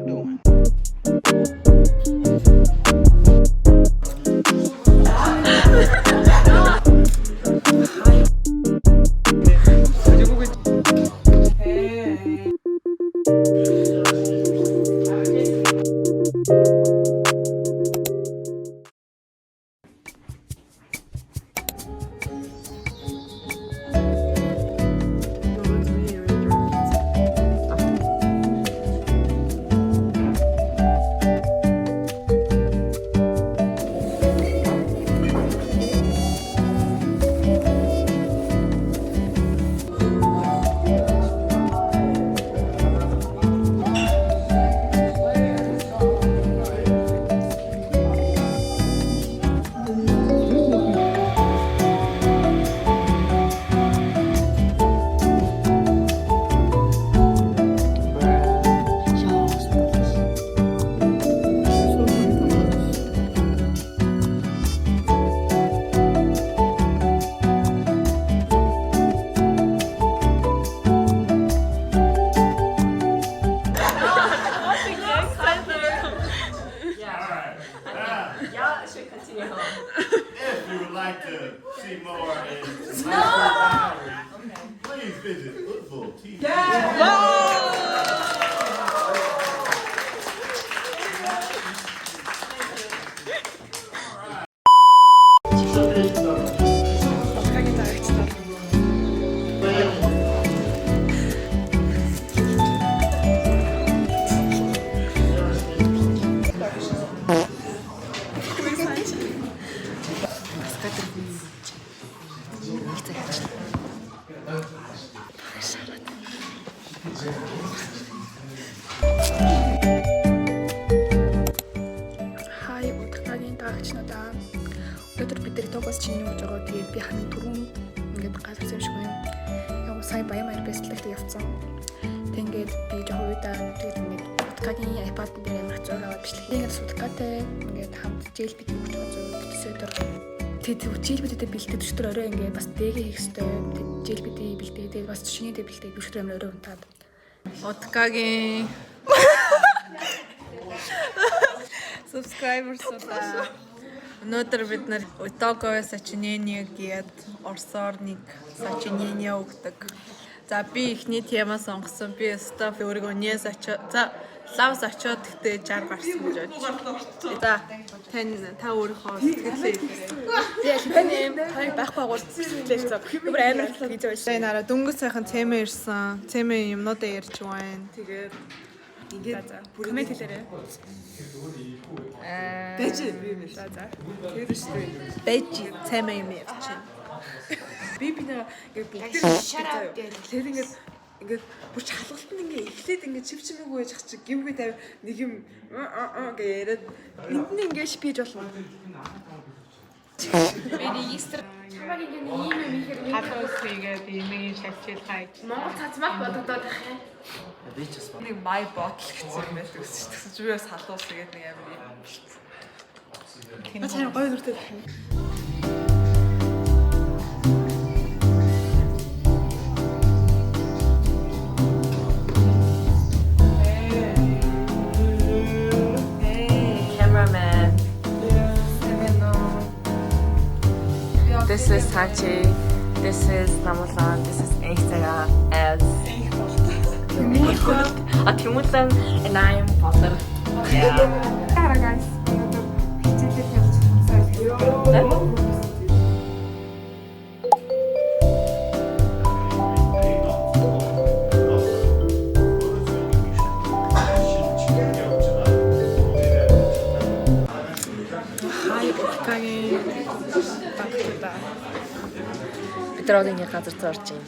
doing? If you would like to see more in Diary, please visit Football TV. Хай удаагийн дагагчнуудаа өнөөдөр бид нар Тобос чиний гэж байгаа. Тэгээд би хамгийн түрүүн ингээд галзуу юм шиг байна. Яг сая баян маяр бэсэлтэд явцсан. Тэгээд би жоохон уйдаа тэгээд ингээд удаагийн iPad дээр амар хэцүү аваад бичлэг. Тэгээд судалгаатай ингээд хамт жил бид өгч байгаа зүйл бүтээсээр тэгээд жил бидэд бэлдээд өчтөр орой ингээд бас дэгээ хийх хэрэгтэй. Тэгээд жил бидэд бэлдээд тэгээд бас чиний дээр бэлдээд өчтөр амар орой унтаад. Удаагийн subscribers-уудаа өнөөдөр бид нар Удаагийн сочинение гээд орсоор нэг сочинение өгдөг. За би ихний тема сонгосон. Би стаф өөрийгөө нээс очоод за лавс очоод тэгтээ 60 гарсан гэж бодож. За та өөрийнхөө сэтгэлээ Би аль таны байхгүй агуул сэтгэлээ зөв. Өөр амар хийж байгаа шээ. нараа дөнгөж сайхан цэмэ ирсэн. Цэмэ юмнуудаа ярьж байна. Тэгээд Тэгээд коммент хэлээрэй. бэж би юм шиг. За. Бэж цэмэ юм ярьж. Би нэг бүгд шараа тэгэхээр ингээд бүр чалгалтанд ингээд эхлээд ингээд чивчмээгөө яж чи гівгээ тавь нэг юм гэ яриад Энд нь ингээд шпиж болно. Би регистр чамаг ингээд ийм юм ихээр Хатаас хийгээд имийг шалчил хайж. Монгол цацмаг бодогдоод байх юм. нэг май ботл гэсэн юм байдаг шүү дээ. Зүгээс халуус тэгээд нэг амар юм. Чам гоё нүртэй байна. Cameraman. This is Hachi. This is Namulan. This is Echtega as Timutlan and I am Potter. Тара guys. Хичээлээ явуулсан. Хай удаагийн багтаа. Бид нар нэг газар зорж байна.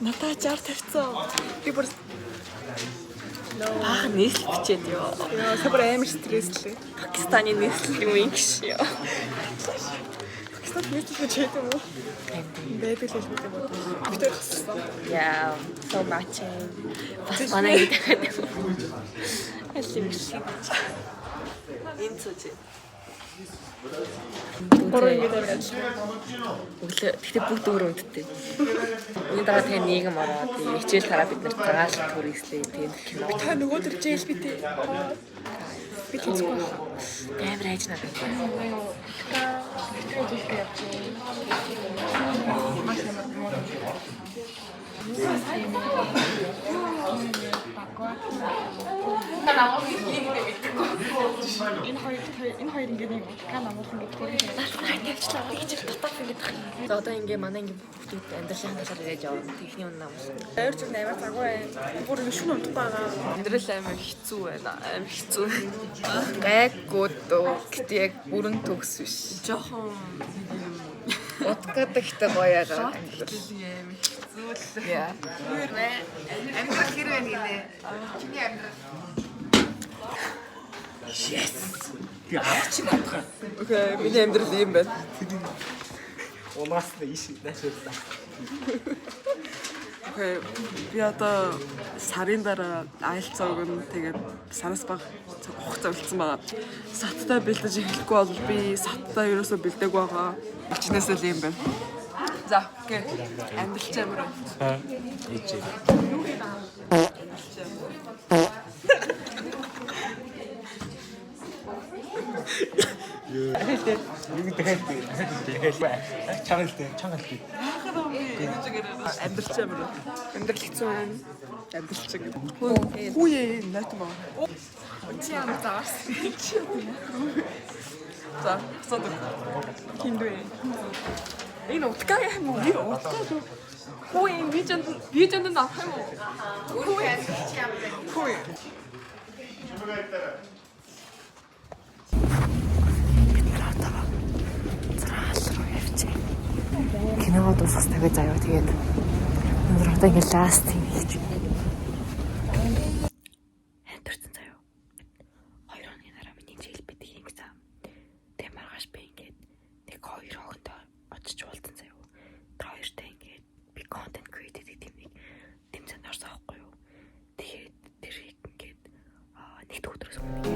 Надаа 60 тавьсан. Би бүр Баах нийслэл бичээд ёо. яа супер амар стресслээ. Пакистаны нийслэл юм ин гэж ёо. Пакистан нийслэл гэж юм уу? Бэби л хэлбэтэй бодлоо. Би тэр хэлсэн. Yeah, so much. Бас манай гэдэг. Алим шиг. Инцүүч. Өглөө тэгтээ бүгд өөр өдөртэй. Үүний дараа тэгээ нийгэм ороод тэгээ хичээл тараа бид нар дагаалт хүрээслээ тэгээ кино. Та нөгөө төр жээл битээ. Би тэцгүй. Камер хайж надад. Энэ хоёр ингээд нэг утгаа намуухан гэдэг хөрөнгө. Тавьчлаа. Тэгж татах гэдэг. За одоо ингээ манай ингээ бүгд амьдралын талаар яаж явна. Техний үнэ намс. Өөр зүг амар цаггүй байна. Бүр ингэ шүн унтах байгаа. Амьдрал амар хэцүү байна. Амар хэцүү. Гайгүй дөө. Гэтэ яг бүрэн төгс биш. Жохон Утгадагтай гоё яагаад. Яа. Амьдрал хэр вэ гинэ? Чиний амьдрал. Окей, миний амьдрал юм байна. Окей. Би одоо сарын дараа айлцаа өгнө. Тэгээд сараас баг хугацаа үлдсэн байгаа. Саттай бэлдэж эхлэхгүй бол би саттай ерөөсөө бэлдээгүй байгаа. Ичнээсээ л юм байна. За, окей. Амьдрал амар. Амьдрал амар. Амьдрал хэцүү байна. Амьдрал чиг. Хүүе найтан баг. Чи ямар заас. За, хасаад. Хиндвэ. Энэ утгаа юм уу? Утгаа. Хөө юм видеонд авах юм уу? Хөө. Кино дуусах тавиад заяа тэгээд өндөр одоо ингээ ласт юм хийж байна. Хэнтерсэн заяа. 2 хоногийн дараа миний жил битгий ингэсэн. Тэг маргааш би ингээд нэг 2 хоногт очиж уулзсан заяа. Тэр хоёртай ингээд би контент креатор гэдэг юм тэмцээнд орсон байхгүй юу. Тэгээд тэр ингээд нэг өдрөөс өмнө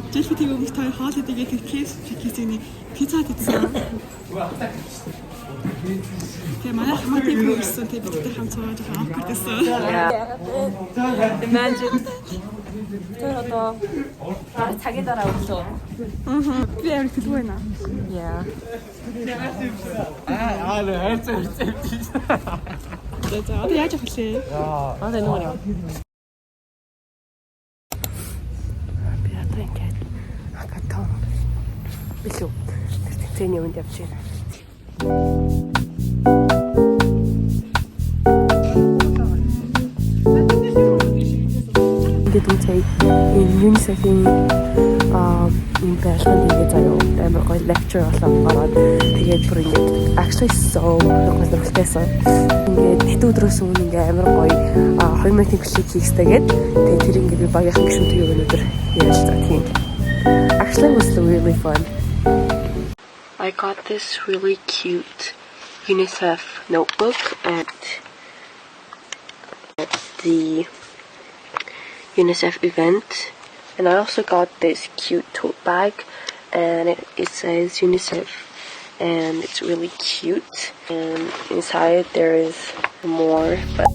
Жилбитийн өмнө та хоол идэгээд KFC-ний пицца хийсэн. Тэгээ манай хамаатай юм ирсэн. Тэгээ бидтэй хамт сууж авах гэсэн. Imagine. Тэр одоо цагийн дараа өглөө. Би амар хэлгүй байна. Яа. За одоо яаж авах вэ? Одоо нөгөө. Би одоо ингээд хакатон. Билүү. Тэр тэмцээний үнд явж байна. Ингээд үгүй энэ UNICEF-ийн энэ байлгаанд ингээд заяа амар гоё lecture болоод тэгээд бүр ингээд actually so сонирхолтойсэн. Ингээд хэд өдрөөс өмнө ингээд амар гоё 2000 клик хийстэйгээд тэгээд тэр ингээд би багийнхан гişүнтэй өнөдөр ярилцсан тийм. Actually was really fun. I got this really cute UNICEF notebook at the UNICEF event, and I also got this cute tote bag, and it says UNICEF, and it's really cute, and inside there is more, but